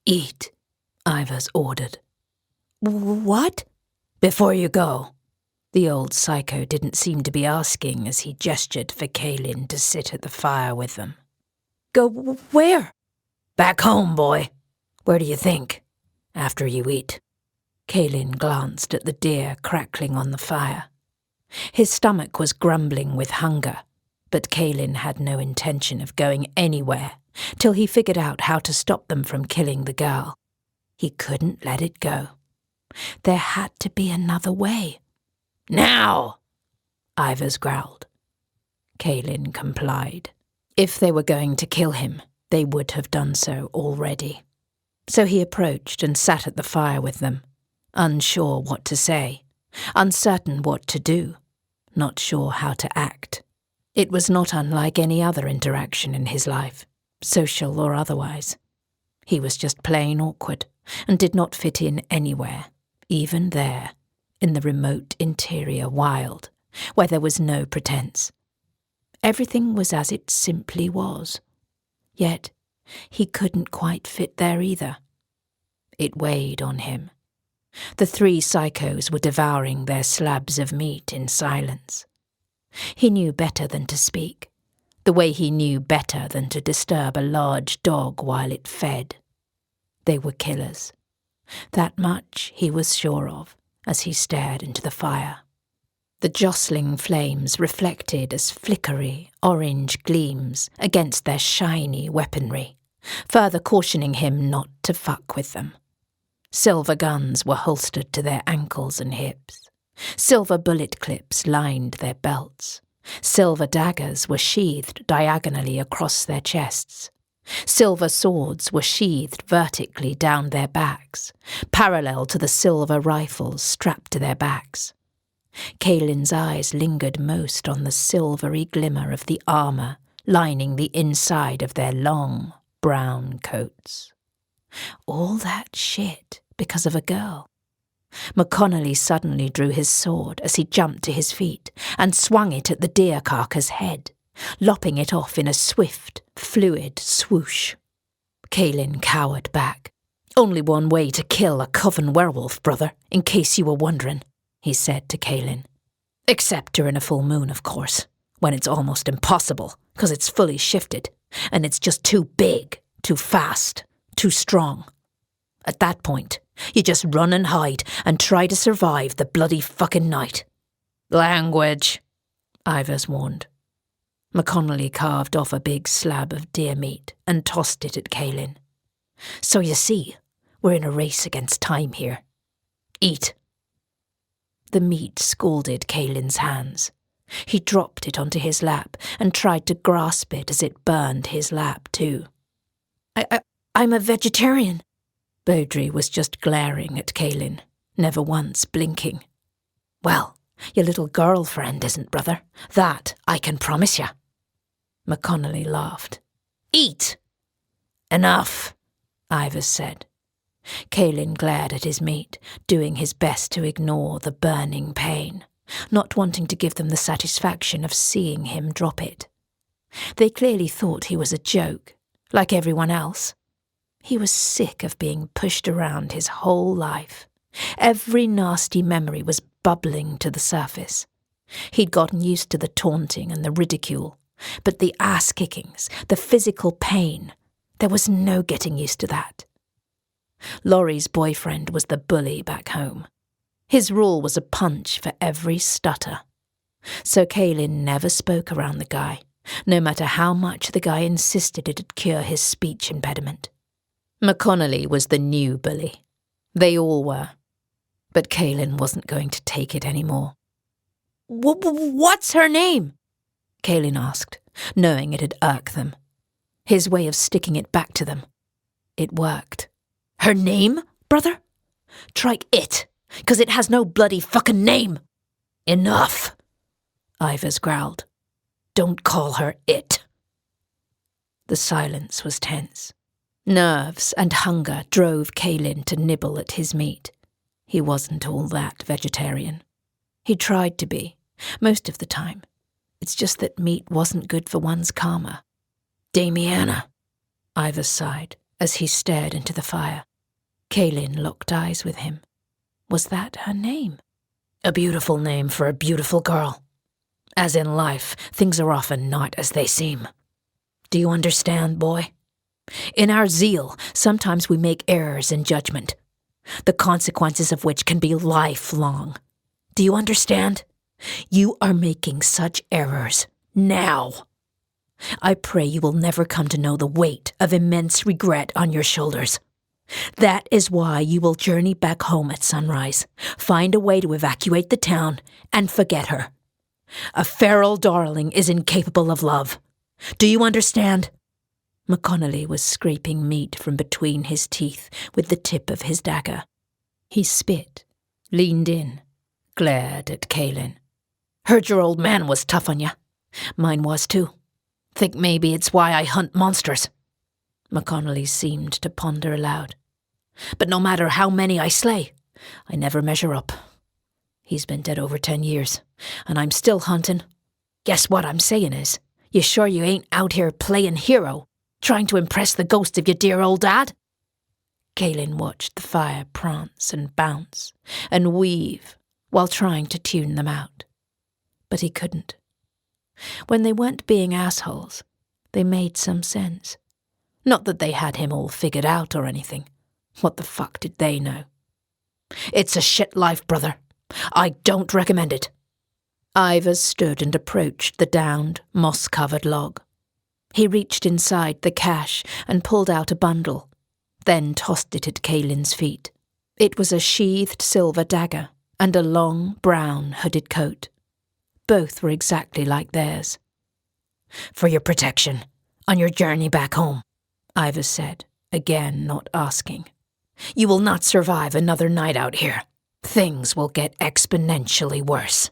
Eat, Ivers ordered. What? Before you go. The old psycho didn't seem to be asking as he gestured for Kaelin to sit at the fire with them. Go where? Back home, boy. Where do you think? After you eat. Kaelin glanced at the deer crackling on the fire. His stomach was grumbling with hunger, but Kaelin had no intention of going anywhere till he figured out how to stop them from killing the girl. He couldn't let it go. There had to be another way. Now! Ivers growled. Kaelin complied. If they were going to kill him, they would have done so already. So he approached and sat at the fire with them, unsure what to say, uncertain what to do, not sure how to act. It was not unlike any other interaction in his life, social or otherwise. He was just plain awkward and did not fit in anywhere, even there, in the remote interior wild, where there was no pretense. Everything was as it simply was. Yet he couldn't quite fit there either. It weighed on him. The three psychos were devouring their slabs of meat in silence. He knew better than to speak, the way he knew better than to disturb a large dog while it fed. They were killers. That much he was sure of as he stared into the fire. The jostling flames reflected as flickery, orange gleams against their shiny weaponry, further cautioning him not to fuck with them. Silver guns were holstered to their ankles and hips. Silver bullet clips lined their belts. Silver daggers were sheathed diagonally across their chests. Silver swords were sheathed vertically down their backs, parallel to the silver rifles strapped to their backs. Kaelin's eyes lingered most on the silvery glimmer of the armour lining the inside of their long, brown coats. All that shit because of a girl. McConnelly suddenly drew his sword as he jumped to his feet and swung it at the deer carcass head, lopping it off in a swift, fluid swoosh. Kaelin cowered back. "Only one way to kill a coven werewolf, brother, in case you were wondering," he said to Kaelin. "Except during a full moon, of course, when it's almost impossible, because it's fully shifted, and it's just too big, too fast, too strong. At that point, you just run and hide and try to survive the bloody fucking night." "Language," Ivers warned. McConnelly carved off a big slab of deer meat and tossed it at Kaelin. "So you see, we're in a race against time here. Eat." The meat scalded Kaelin's hands. He dropped it onto his lap and tried to grasp it as it burned his lap too. I'm a vegetarian." Beaudry was just glaring at Kaelin, never once blinking. "Well, your little girlfriend isn't, brother. That I can promise you." McConnelly laughed. "Eat!" "Enough," Ivers said. Kaelin glared at his meat, doing his best to ignore the burning pain, not wanting to give them the satisfaction of seeing him drop it. They clearly thought he was a joke, like everyone else. He was sick of being pushed around his whole life. Every nasty memory was bubbling to the surface. He'd gotten used to the taunting and the ridicule, but the ass-kickings, the physical pain, there was no getting used to that. Laurie's boyfriend was the bully back home. His rule was a punch for every stutter. So Kaelin never spoke around the guy, no matter how much the guy insisted it'd cure his speech impediment. McConnelly was the new bully. They all were. But Kaelin wasn't going to take it anymore. What's her name?" Kaelin asked, knowing it'd irk them. His way of sticking it back to them. It worked. "Her name, brother? Try it, 'cause it has no bloody fucking name." "Enough," Ivers growled. "Don't call her it." The silence was tense. Nerves and hunger drove Kaelin to nibble at his meat. He wasn't all that vegetarian. He tried to be, most of the time. It's just that meat wasn't good for one's karma. "Damiana," Ivers sighed. as he stared into the fire. Kaelin locked eyes with him. Was that her name? A beautiful name for a beautiful girl. As in life, things are often not as they seem. Do you understand, boy? In our zeal, sometimes we make errors in judgment, the consequences of which can be lifelong. Do you understand? You are making such errors now. I pray you will never come to know the weight of immense regret on your shoulders. That is why you will journey back home at sunrise, find a way to evacuate the town, and forget her. A feral darling is incapable of love. Do you understand? McConnelly was scraping meat from between his teeth with the tip of his dagger. He spit, leaned in, glared at Kaelin. Heard your old man was tough on you. Mine was too. Think maybe it's why I hunt monsters. McConnelly seemed to ponder aloud. But no matter how many I slay, I never measure up. He's been dead over 10 years, and I'm still hunting. Guess what I'm saying is, you sure you ain't out here playing hero, trying to impress the ghost of your dear old dad? Kaelin watched the fire prance and bounce and weave while trying to tune them out. But he couldn't. When they weren't being assholes, they made some sense. Not that they had him all figured out or anything. What the fuck did they know? It's a shit life, brother. I don't recommend it. Ivor stood and approached the downed, moss-covered log. He reached inside the cache and pulled out a bundle, then tossed it at Kaelin's feet. It was a sheathed silver dagger and a long, brown, hooded coat. Both were exactly like theirs. For your protection, on your journey back home, Ivor said, again not asking. You will not survive another night out here. Things will get exponentially worse.